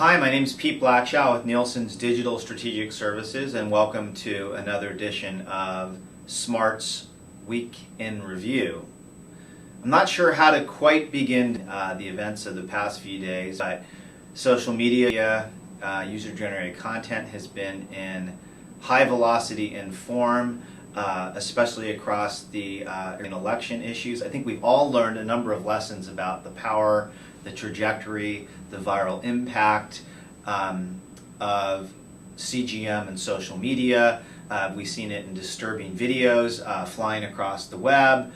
Hi, my name is Pete Blackshaw with Nielsen's Digital Strategic Services, and welcome to another edition of Smart's Week in Review. I'm not sure how to quite begin the events of the past few days, but social media, user-generated content has been in high velocity and form, especially across the election issues. I think we've all learned a number of lessons about the power, the trajectory, the viral impact of CGM and social media. We've seen it in disturbing videos flying across the web.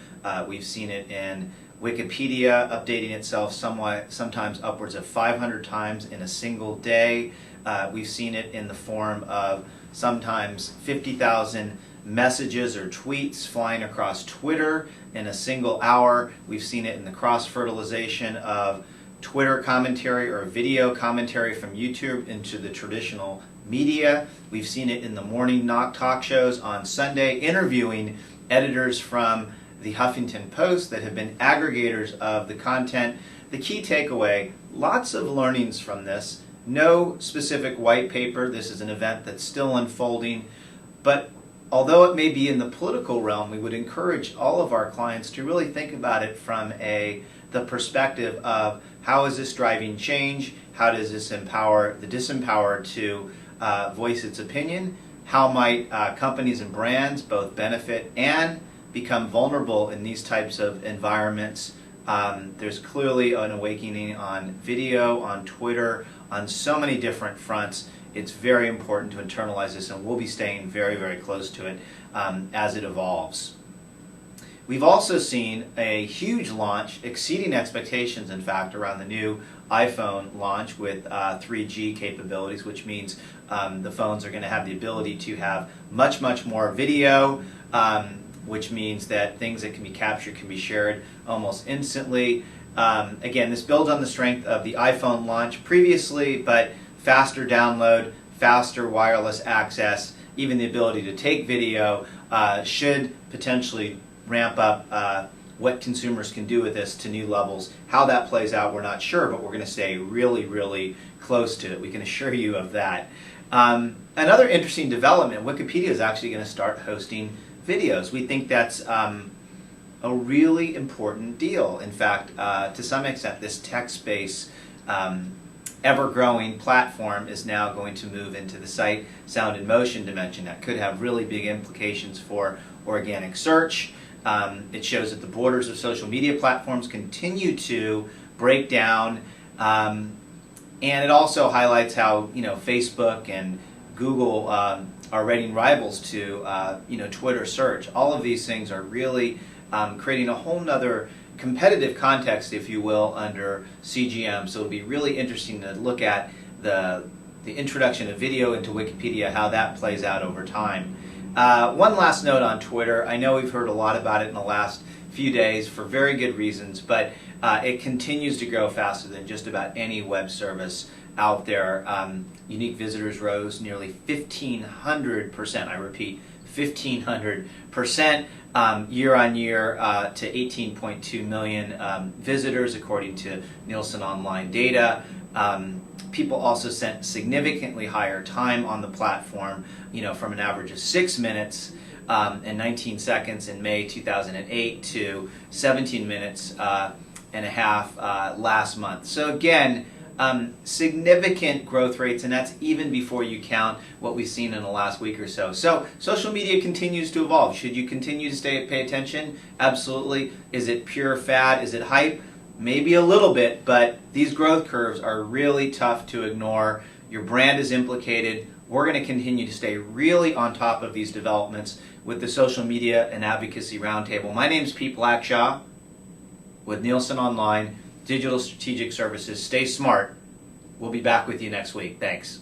We've seen it in Wikipedia updating itself sometimes upwards of 500 times in a single day. We've seen it in the form of sometimes 50,000 messages or tweets flying across Twitter in a single hour. We've seen it in the cross-fertilization of Twitter commentary or video commentary from YouTube into the traditional media. We've seen it in the morning talk shows on Sunday, interviewing editors from the Huffington Post that have been aggregators of the content. The key takeaway, lots of learnings from this. No specific white paper. This is an event that's still unfolding. But although it may be in the political realm, we would encourage all of our clients to really think about it from the perspective of how is this driving change? How does this empower the disempowered to voice its opinion? How might companies and brands both benefit and become vulnerable in these types of environments? There's clearly an awakening on video, on Twitter, on so many different fronts. It's very important to internalize this, and we'll be staying very, very close to it as it evolves. We've also seen a huge launch, exceeding expectations, in fact, around the new iPhone launch with 3G capabilities, which means the phones are going to have the ability to have much, much more video, which means that things that can be captured can be shared almost instantly. Again, this builds on the strength of the iPhone launch previously, but faster download, faster wireless access, even the ability to take video should potentially ramp up what consumers can do with this to new levels. How that plays out, we're not sure, but we're going to stay really, really close to it. We can assure you of that. Another interesting development, Wikipedia is actually going to start hosting videos. We think that's a really important deal. In fact, to some extent, this text-based ever-growing platform is now going to move into the sight, sound, and motion dimension. That could have really big implications for organic search. It shows that the borders of social media platforms continue to break down, and it also highlights how Facebook and Google are rating rivals to Twitter search. All of these things are really creating a whole nother competitive context, if you will, under CGM. So it'll be really interesting to look at the introduction of video into Wikipedia, how that plays out over time. One last note on Twitter. I know we've heard a lot about it in the last few days for very good reasons, but it continues to grow faster than just about any web service out there. Unique visitors rose nearly 1,500%. I repeat, 1,500% year on year to 18.2 million visitors, according to Nielsen Online data. People also spent significantly higher time on the platform, from an average of 6 minutes and 19 seconds in May 2008 to 17 minutes and a half last month. So again, significant growth rates, and that's even before you count what we've seen in the last week or so. So social media continues to evolve. Should you continue to pay attention? Absolutely. Is it pure fad? Is it hype? Maybe a little bit, but these growth curves are really tough to ignore. Your brand is implicated. We're going to continue to stay really on top of these developments with the Social Media and Advocacy Roundtable. My name is Pete Blackshaw with Nielsen Online Digital Strategic Services. Stay smart. We'll be back with you next week. Thanks.